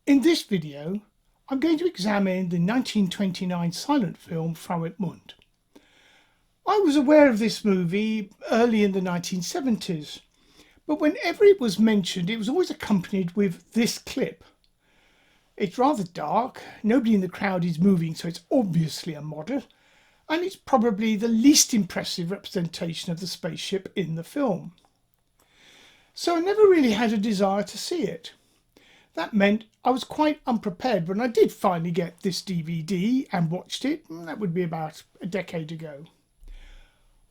In this video, I'm going to examine the 1929 silent film Frau, Mond. I was aware of this movie early in the 1970s, but whenever it was mentioned, it was always accompanied with this clip. It's rather dark, nobody in the crowd is moving, so it's obviously a model, and it's probably the least impressive representation of the spaceship in the film. So I never really had a desire to see it. That meant I was quite unprepared when I did finally get this DVD and watched it. That would be about a decade ago.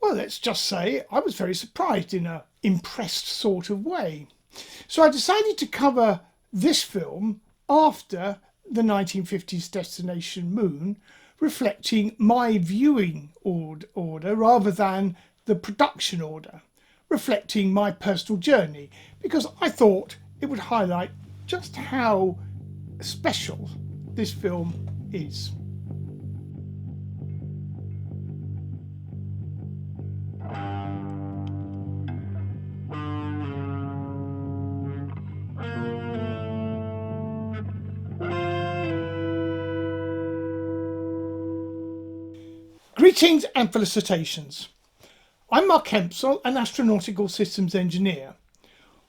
Well, let's just say I was very surprised in an impressed sort of way. So I decided to cover this film after the 1950s Destination Moon, reflecting my viewing order rather than the production order, reflecting my personal journey, because I thought it would highlight just how special this film is. Greetings and felicitations. I'm Mark Hempsell, an astronautical systems engineer.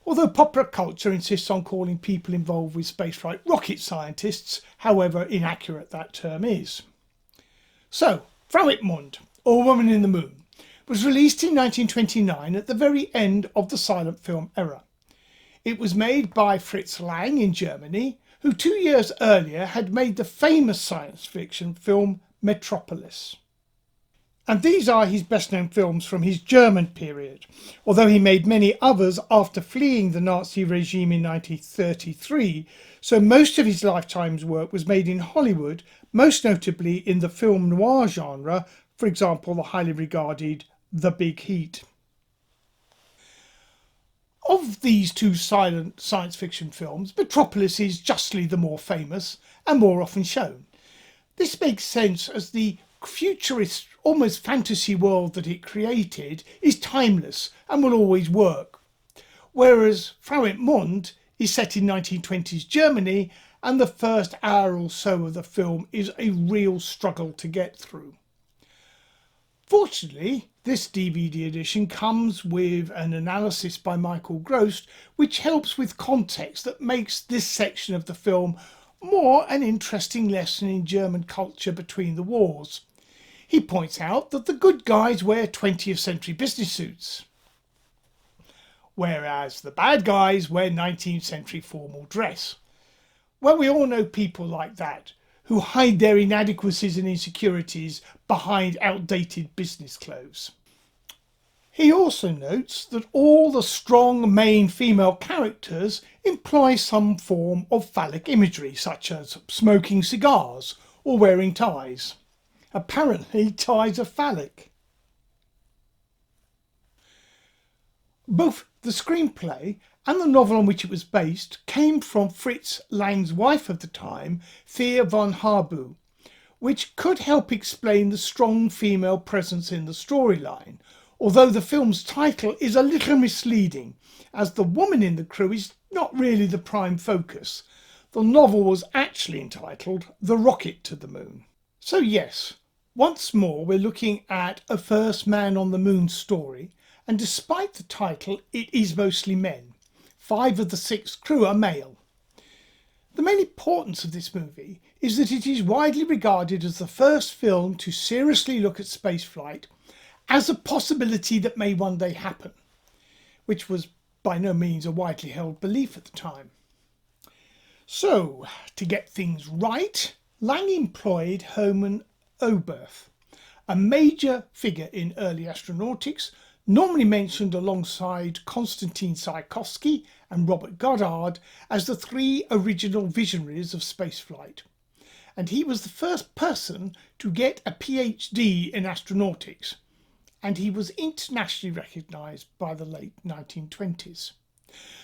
Although popular culture insists on calling people involved with spaceflight rocket scientists, however inaccurate that term is. So, Frau Mond, or Woman in the Moon, was released in 1929 at the very end of the silent film era. It was made by Fritz Lang in Germany, who 2 years earlier had made the famous science fiction film Metropolis. And these are his best known films from his German period, although he made many others after fleeing the Nazi regime in 1933, so most of his lifetime's work was made in Hollywood, most notably in the film noir genre, for example the highly regarded The Big Heat. Of these two silent science fiction films, Metropolis is justly the more famous and more often shown. This makes sense as the futurist, almost fantasy world that it created is timeless and will always work, whereas Frau Mond is set in 1920s Germany and the first hour or so of the film is a real struggle to get through. Fortunately, this DVD edition comes with an analysis by Michael Gross, which helps with context that makes this section of the film more an interesting lesson in German culture between the wars. He points out that the good guys wear 20th century business suits, whereas the bad guys wear 19th century formal dress. Well, we all know people like that, who hide their inadequacies and insecurities behind outdated business clothes. He also notes that all the strong main female characters employ some form of phallic imagery, such as smoking cigars or wearing ties. Apparently, ties are phallic. Both the screenplay and the novel on which it was based came from Fritz Lang's wife of the time, Thea von Harbu, which could help explain the strong female presence in the storyline, although the film's title is a little misleading, as the woman in the crew is not really the prime focus. The novel was actually entitled The Rocket to the Moon. So yes, once more we're looking at a first man on the moon story, and despite the title it is mostly men. 5 of the 6 crew are male. The main importance of this movie is that it is widely regarded as the first film to seriously look at spaceflight as a possibility that may one day happen, which was by no means a widely held belief at the time. So, to get things right, Lang employed Herman Oberth, a major figure in early astronautics, normally mentioned alongside Konstantin Tsiolkovsky and Robert Goddard as the 3 original visionaries of spaceflight. And he was the first person to get a PhD in astronautics, and he was internationally recognised by the late 1920s.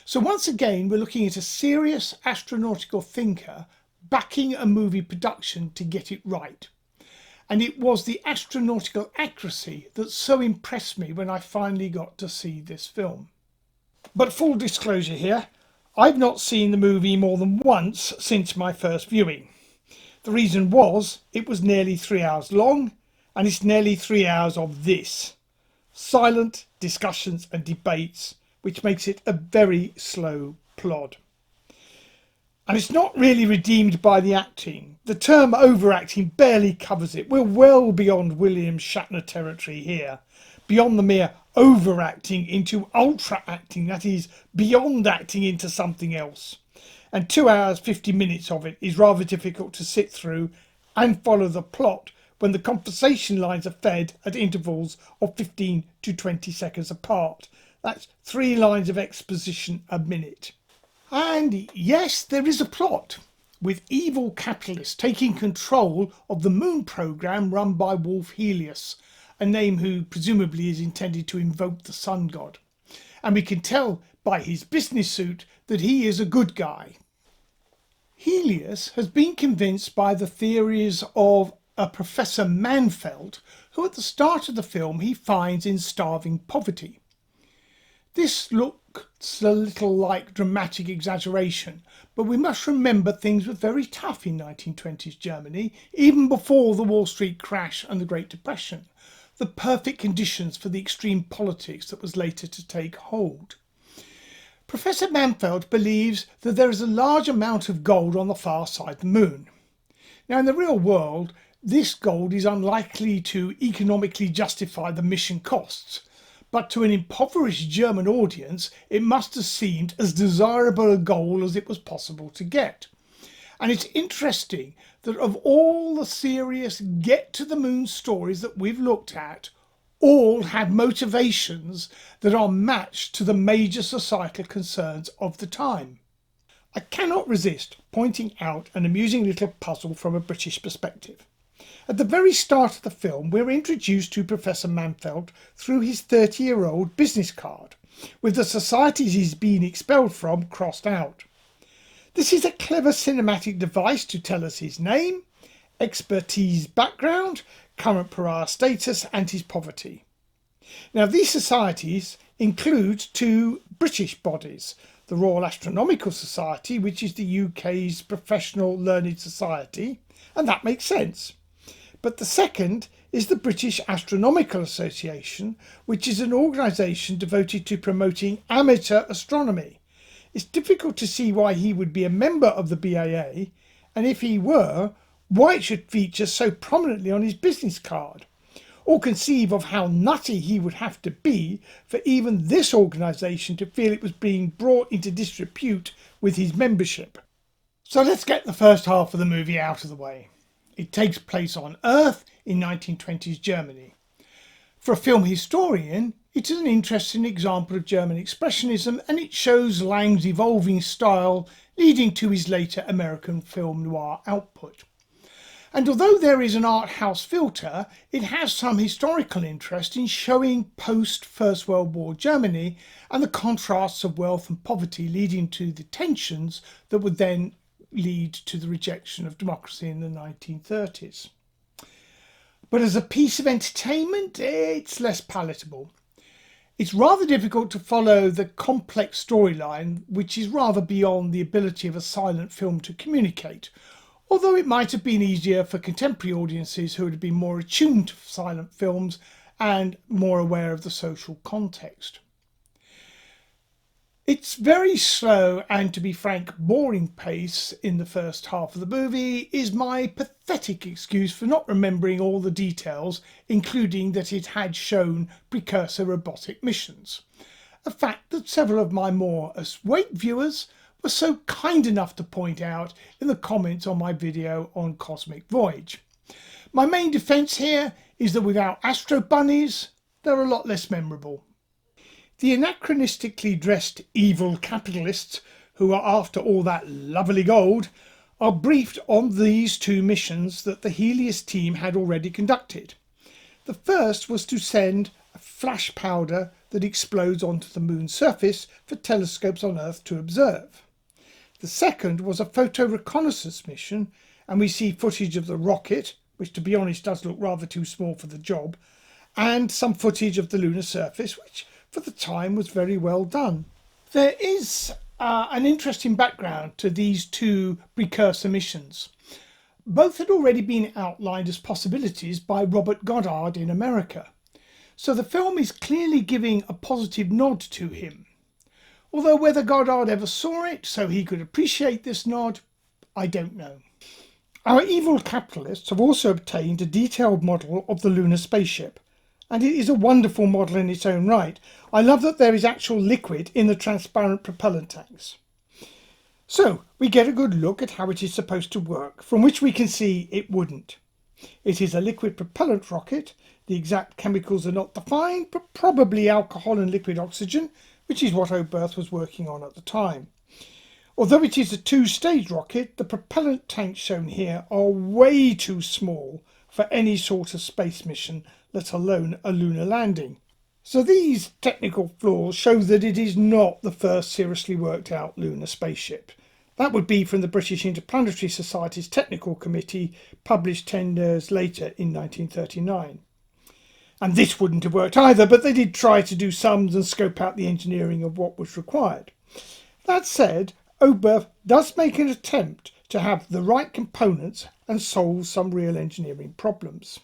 So once again, we're looking at a serious astronautical thinker backing a movie production to get it right. And it was the astronautical accuracy that so impressed me when I finally got to see this film. But full disclosure here, I've not seen the movie more than once since my first viewing. The reason was it was nearly 3 hours long, and it's nearly 3 hours of this. Silent discussions and debates, which makes it a very slow plod. And it's not really redeemed by the acting. The term overacting barely covers it. We're well beyond William Shatner territory here. Beyond the mere overacting into ultra acting, that is, beyond acting into something else. And 2 hours 50 minutes of it is rather difficult to sit through and follow the plot when the conversation lines are fed at intervals of 15 to 20 seconds apart. That's 3 lines of exposition a minute. And yes, there is a plot, with evil capitalists taking control of the moon program run by Wolf Helios, a name who presumably is intended to invoke the sun god. And we can tell by his business suit that he is a good guy. Helios has been convinced by the theories of a Professor Manfeld, who at the start of the film he finds in starving poverty. This looks a little like dramatic exaggeration, but we must remember things were very tough in 1920s Germany, even before the Wall Street crash and the Great Depression, the perfect conditions for the extreme politics that was later to take hold. Professor Manfeld believes that there is a large amount of gold on the far side of the moon. Now, in the real world, this gold is unlikely to economically justify the mission costs, but to an impoverished German audience, it must have seemed as desirable a goal as it was possible to get. And it's interesting that of all the serious get to the moon stories that we've looked at, all had motivations that are matched to the major societal concerns of the time. I cannot resist pointing out an amusing little puzzle from a British perspective. At the very start of the film, we're introduced to Professor Manfeld through his 30-year-old business card, with the societies he's been expelled from crossed out. This is a clever cinematic device to tell us his name, expertise background, current pariah status and his poverty. Now, these societies include 2 British bodies, the Royal Astronomical Society, which is the UK's professional learned society, and that makes sense. But the second is the British Astronomical Association, which is an organisation devoted to promoting amateur astronomy. It's difficult to see why he would be a member of the BAA, and if he were, why it should feature so prominently on his business card, or conceive of how nutty he would have to be for even this organisation to feel it was being brought into disrepute with his membership. So let's get the first half of the movie out of the way. It takes place on Earth in 1920s Germany. For a film historian, it is an interesting example of German expressionism, and it shows Lang's evolving style leading to his later American film noir output. And although there is an art house filter, it has some historical interest in showing post-First World War Germany and the contrasts of wealth and poverty leading to the tensions that would then lead to the rejection of democracy in the 1930s. But as a piece of entertainment, it's less palatable. It's rather difficult to follow the complex storyline, which is rather beyond the ability of a silent film to communicate, although it might have been easier for contemporary audiences who would have been more attuned to silent films and more aware of the social context. It's very slow and, to be frank, boring pace in the first half of the movie is my pathetic excuse for not remembering all the details, including that it had shown Precursor robotic missions. A fact that several of my more awake viewers were so kind enough to point out in the comments on my video on Cosmic Voyage. My main defence here is that without Astro Bunnies, they're a lot less memorable. The anachronistically dressed evil capitalists, who are after all that lovely gold, are briefed on these 2 missions that the Helios team had already conducted. The first was to send a flash powder that explodes onto the moon's surface for telescopes on Earth to observe. The second was a photo reconnaissance mission, and we see footage of the rocket, which to be honest does look rather too small for the job, and some footage of the lunar surface, which for the time was very well done. There is an interesting background to these two Precursor missions. Both had already been outlined as possibilities by Robert Goddard in America, so the film is clearly giving a positive nod to him. Although whether Goddard ever saw it so he could appreciate this nod, I don't know. Our evil capitalists have also obtained a detailed model of the lunar spaceship, and it is a wonderful model in its own right. I love that there is actual liquid in the transparent propellant tanks. So we get a good look at how it is supposed to work, from which we can see it wouldn't. It is a liquid propellant rocket. The exact chemicals are not defined, but probably alcohol and liquid oxygen, which is what Oberth was working on at the time. Although it is a two-stage rocket, the propellant tanks shown here are way too small for any sort of space mission, let alone a lunar landing. So these technical flaws show that it is not the first seriously worked out lunar spaceship. That would be from the British Interplanetary Society's Technical Committee, published 10 years later in 1939. And this wouldn't have worked either, but they did try to do sums and scope out the engineering of what was required. That said, Oberth does make an attempt to have the right components and solve some real engineering problems.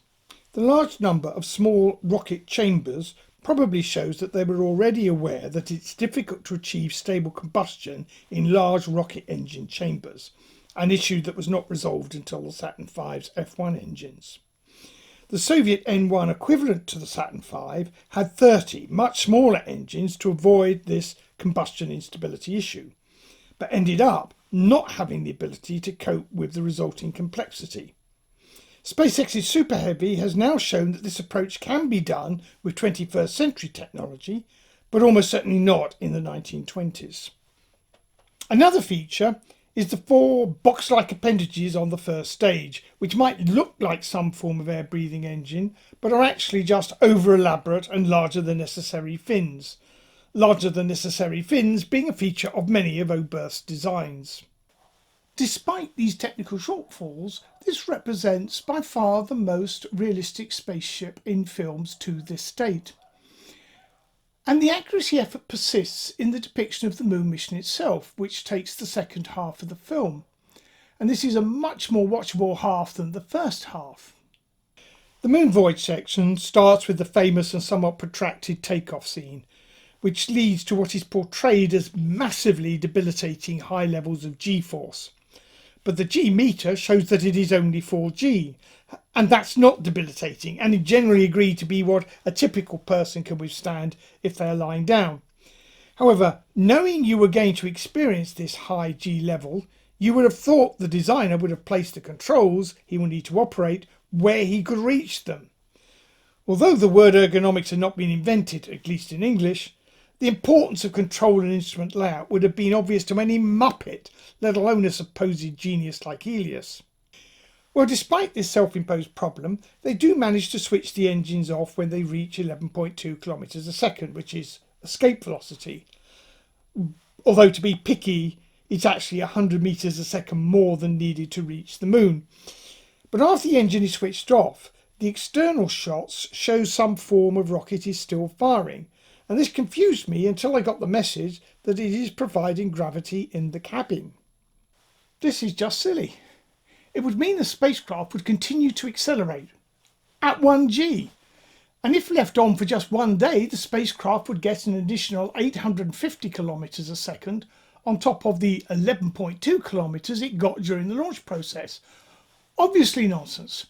The large number of small rocket chambers probably shows that they were already aware that it's difficult to achieve stable combustion in large rocket engine chambers, an issue that was not resolved until the Saturn V's F1 engines. The Soviet N1 equivalent to the Saturn V had 30 much smaller engines to avoid this combustion instability issue, but ended up not having the ability to cope with the resulting complexity. SpaceX's Super Heavy has now shown that this approach can be done with 21st century technology, but almost certainly not in the 1920s. Another feature is the 4 box-like appendages on the first stage, which might look like some form of air-breathing engine, but are actually just over-elaborate and larger than necessary fins. Larger than necessary fins being a feature of many of Oberth's designs. Despite these technical shortfalls, this represents by far the most realistic spaceship in films to this date. And the accuracy effort persists in the depiction of the moon mission itself, which takes the second half of the film. And this is a much more watchable half than the first half. The moon voyage section starts with the famous and somewhat protracted takeoff scene, which leads to what is portrayed as massively debilitating high levels of G-force. But the G-meter shows that it is only 4G, and that's not debilitating, and is generally agreed to be what a typical person can withstand if they are lying down. However, knowing you were going to experience this high G level, you would have thought the designer would have placed the controls he will need to operate where he could reach them. Although the word ergonomics had not been invented, at least in English, the importance of control and instrument layout would have been obvious to any muppet, let alone a supposed genius like Helios. Well, despite this self-imposed problem, they do manage to switch the engines off when they reach 11.2 kilometers a second, which is escape velocity. Although, to be picky, it's actually 100 meters a second more than needed to reach the moon. But after the engine is switched off, the external shots show some form of rocket is still firing. And this confused me until I got the message that it is providing gravity in the cabin. This is just silly. It would mean the spacecraft would continue to accelerate at 1G. And if left on for just one day, the spacecraft would get an additional 850 kilometers a second on top of the 11.2 kilometers it got during the launch process. Obviously nonsense.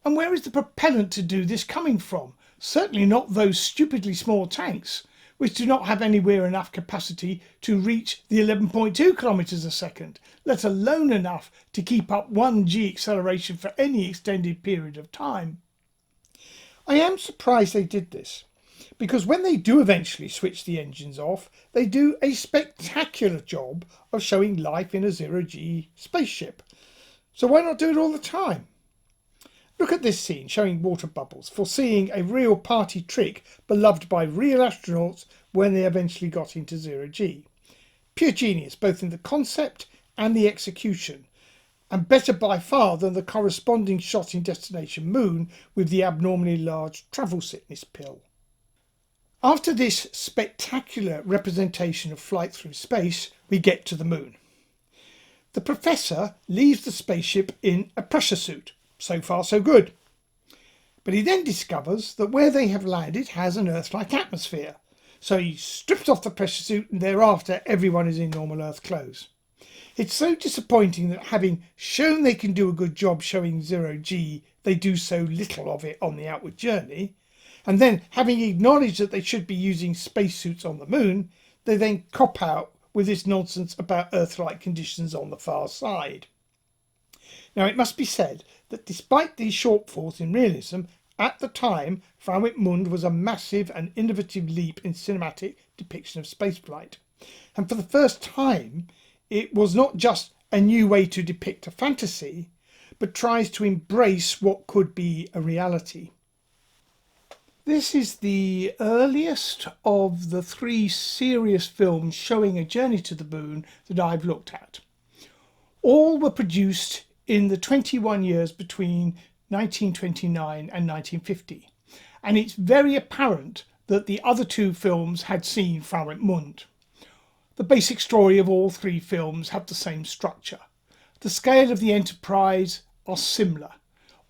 And where is the propellant to do this coming from? Certainly not those stupidly small tanks, which do not have anywhere enough capacity to reach the 11.2 kilometers a second, let alone enough to keep up 1G acceleration for any extended period of time. I am surprised they did this, because when they do eventually switch the engines off, they do a spectacular job of showing life in a zero-G spaceship. So why not do it all the time? Look at this scene showing water bubbles, foreseeing a real party trick beloved by real astronauts when they eventually got into zero-G. Pure genius, both in the concept and the execution, and better by far than the corresponding shot in Destination Moon with the abnormally large travel sickness pill. After this spectacular representation of flight through space, we get to the moon. The professor leaves the spaceship in a pressure suit. So far, so good. But he then discovers that where they have landed has an Earth-like atmosphere. So he strips off the pressure suit and thereafter everyone is in normal Earth clothes. It's so disappointing that having shown they can do a good job showing zero-G, they do so little of it on the outward journey. And then, having acknowledged that they should be using spacesuits on the moon, they then cop out with this nonsense about Earth-like conditions on the far side. Now, it must be said that despite these shortfalls in realism, at the time, Frau Mond was a massive and innovative leap in cinematic depiction of spaceflight. And for the first time, it was not just a new way to depict a fantasy, but tries to embrace what could be a reality. This is the earliest of the 3 serious films showing a journey to the moon that I've looked at. All were produced in the 21 years between 1929 and 1950, and it's very apparent that the other 2 films had seen Frau Mond. The basic story of all 3 films have the same structure. The scale of the enterprise are similar.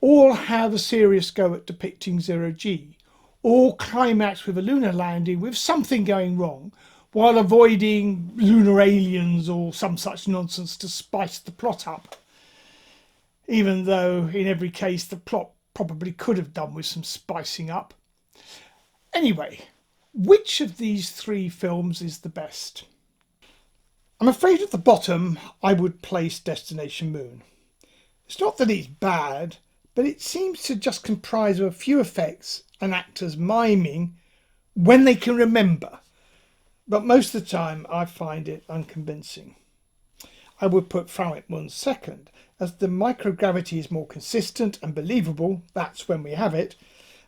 All have a serious go at depicting zero-G. All climax with a lunar landing with something going wrong, while avoiding lunar aliens or some such nonsense to spice the plot up. Even though in every case the plot probably could have done with some spicing up. Anyway, which of these 3 films is the best? I'm afraid at the bottom I would place Destination Moon. It's not that it's bad, but it seems to just comprise of a few effects and actors miming when they can remember. But most of the time I find it unconvincing. I would put Frau Mond second, as the microgravity is more consistent and believable, that's when we have it,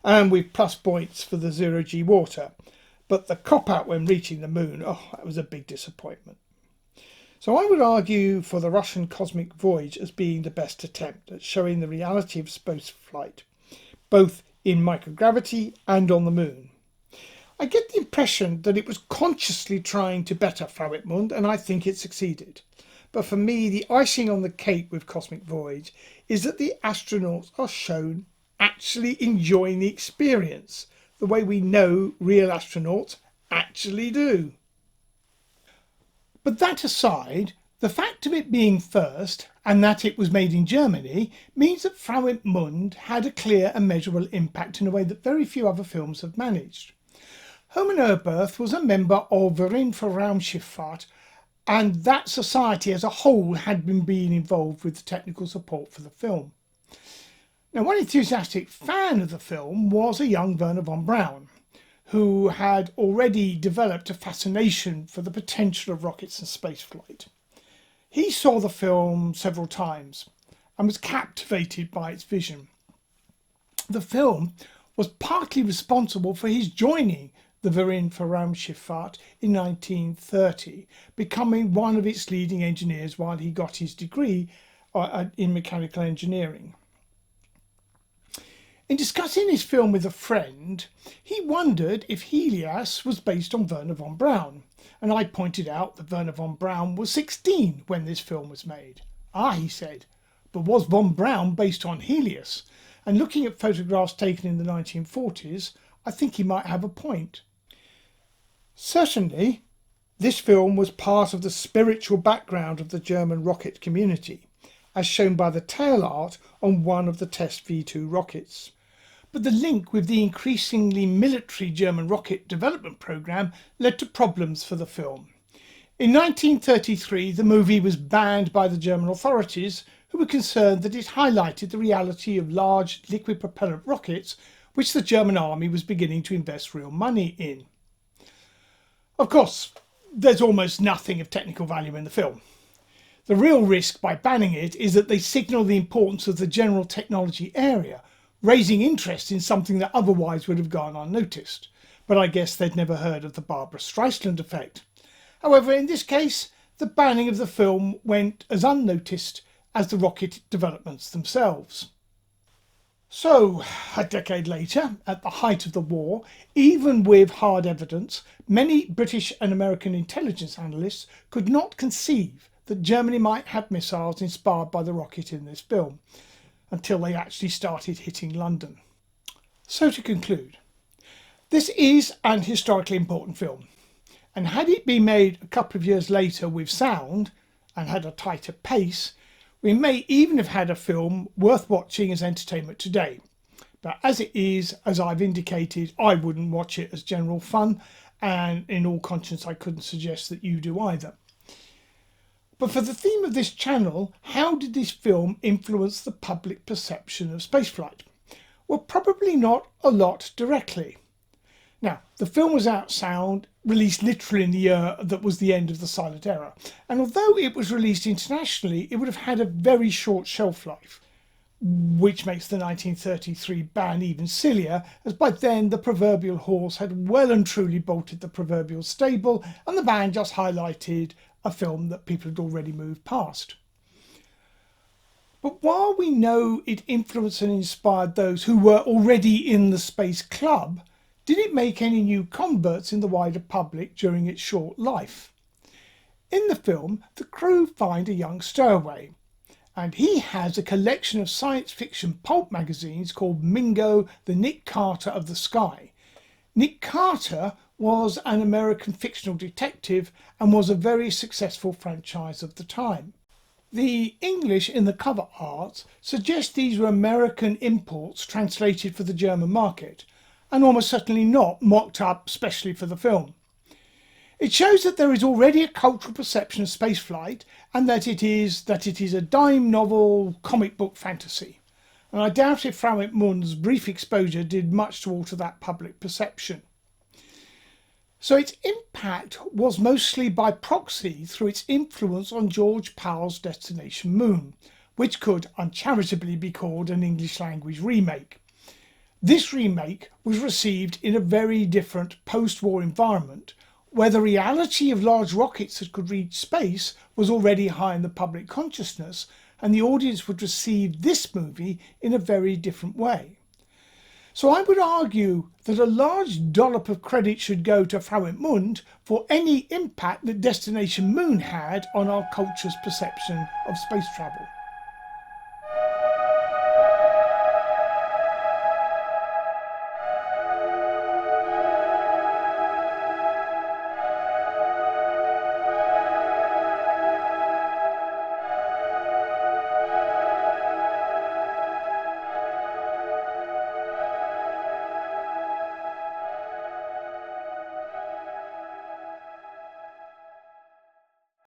and with plus points for the zero-G water. But the cop-out when reaching the moon, that was a big disappointment. So I would argue for the Russian cosmic voyage as being the best attempt at showing the reality of spaceflight, both in microgravity and on the moon. I get the impression that it was consciously trying to better Frau Mond, and I think it succeeded. But for me, the icing on the cake with Cosmic Voyage is that the astronauts are shown actually enjoying the experience, the way we know real astronauts actually do. But that aside, the fact of it being first, and that it was made in Germany, means that Frau Mond had a clear and measurable impact in a way that very few other films have managed. Herman Oberth was a member of Verein für Raumschifffahrt, and that society as a whole had been being involved with the technical support for the film. Now, one enthusiastic fan of the film was a young Wernher von Braun, who had already developed a fascination for the potential of rockets and spaceflight. He saw the film several times and was captivated by its vision. The film was partly responsible for his joining the Verein für Raumschifffahrt in 1930, becoming one of its leading engineers while he got his degree in mechanical engineering. In discussing his film with a friend, he wondered if Helios was based on Wernher von Braun, and I pointed out that Wernher von Braun was 16 when this film was made. He said, but was von Braun based on Helios? And looking at photographs taken in the 1940s, I think he might have a point. Certainly, this film was part of the spiritual background of the German rocket community, as shown by the tail art on one of the test V2 rockets. But the link with the increasingly military German rocket development program led to problems for the film. In 1933, the movie was banned by the German authorities, who were concerned that it highlighted the reality of large liquid propellant rockets, which the German army was beginning to invest real money in. Of course, there's almost nothing of technical value in the film. The real risk by banning it is that they signal the importance of the general technology area, raising interest in something that otherwise would have gone unnoticed. But I guess they'd never heard of the Barbara Streisand effect. However, in this case, the banning of the film went as unnoticed as the rocket developments themselves. So, a decade later, at the height of the war, even with hard evidence, many British and American intelligence analysts could not conceive that Germany might have missiles inspired by the rocket in this film, until they actually started hitting London. So to conclude, this is an historically important film, and had it been made a couple of years later with sound and had a tighter pace, we may even have had a film worth watching as entertainment today. But as it is, as I've indicated, I wouldn't watch it as general fun, and in all conscience I couldn't suggest that you do either. But for the theme of this channel, how did this film influence the public perception of spaceflight? Well, probably not a lot directly. Now, the film was out sound, released literally in the year that was the end of the silent era, and although it was released internationally, it would have had a very short shelf life, which makes the 1933 ban even sillier, as by then the proverbial horse had well and truly bolted the proverbial stable, and the ban just highlighted a film that people had already moved past. But while we know it influenced and inspired those who were already in the space club, did it make any new converts in the wider public during its short life? In the film, the crew find a young stowaway, and he has a collection of science fiction pulp magazines called Mingo, the Nick Carter of the Sky. Nick Carter was an American fictional detective and was a very successful franchise of the time. The English in the cover art suggests these were American imports translated for the German market, and almost certainly not mocked up specially for the film. It shows that there is already a cultural perception of spaceflight, and that it is a dime novel comic book fantasy. And I doubt if Frau Mund's brief exposure did much to alter that public perception. So its impact was mostly by proxy through its influence on George Powell's Destination Moon, which could uncharitably be called an English language remake. This remake was received in a very different post-war environment, where the reality of large rockets that could reach space was already high in the public consciousness, and the audience would receive this movie in a very different way. So I would argue that a large dollop of credit should go to Frau Mund for any impact that Destination Moon had on our culture's perception of space travel.